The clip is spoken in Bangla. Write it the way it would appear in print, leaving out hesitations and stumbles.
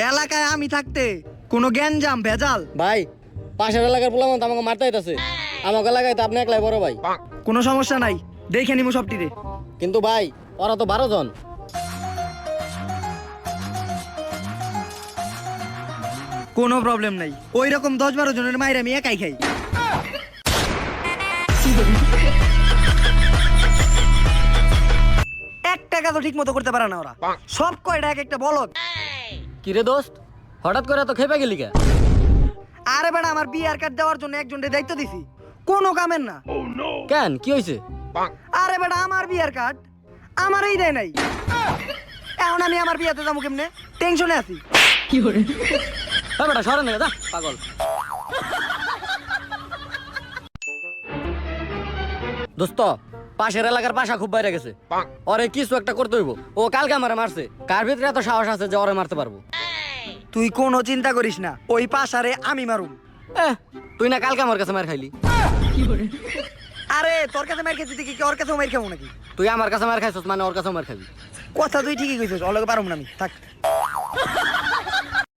এলাকায় আমি থাকতে কোনো গ্যাঞ্জাম ভেজাল ভাই পাশের এলাকার পোলামন তো আমাকে মারতে আইতাছে, আমাকে এলাকায় তো আপনি একলাই বড় ভাই। কোনো সমস্যা নাই, দেখে নিমু সবটিরে। কিন্তু ভাই ওরা তো 12 জন। কোনো প্রবলেম নাই, ওই রকম 10-12 জনের মায়ের আমি একাই খাই। এক টাকা তো ঠিক মতো করতে পারে না ওরা, সব কয়টা এক একটা বলদ। কিরে দোস্ত, হঠাৎ করে তো খেপে গেলি কে? আরে বেটা, আমার বিয়ার কার্ড দেওয়ার জন্য একজনের দায়িত্ব দিছি, কোনো কামের না। কেন, কি হয়েছে? আরে বেটা, আমার বিয়ার কার্ড আমারই দেয় নাই, এখন আমি আমার বিয়াতে যাবো কেমনে, টেনশনে আছি। বেটা সরে না যা পাগল। দোস্ত, পাশের এলাকার পাশা খুব বাইরে গেছে, ওরে কিছু একটা করতে হইব। ও কালকে আমারে মারছে, কার ভিতরে এত সাহস আছে যে ওরে মারতে পারবো? তুই কোনো চিন্তা করিস না, ওই পাশারে আমি মারুম। তুই না কালকে আমার কাছে মার খাইলি? আরে তোর কাছে মার খেতে কি ওর কাছেও মার খাবো নাকি? তুই আমার কাছে মার খাইছস মানে ওর কাছে মার খাবি। কথা তুই ঠিকই কইছিস, ওর লগে পারুম না আমি, থাক।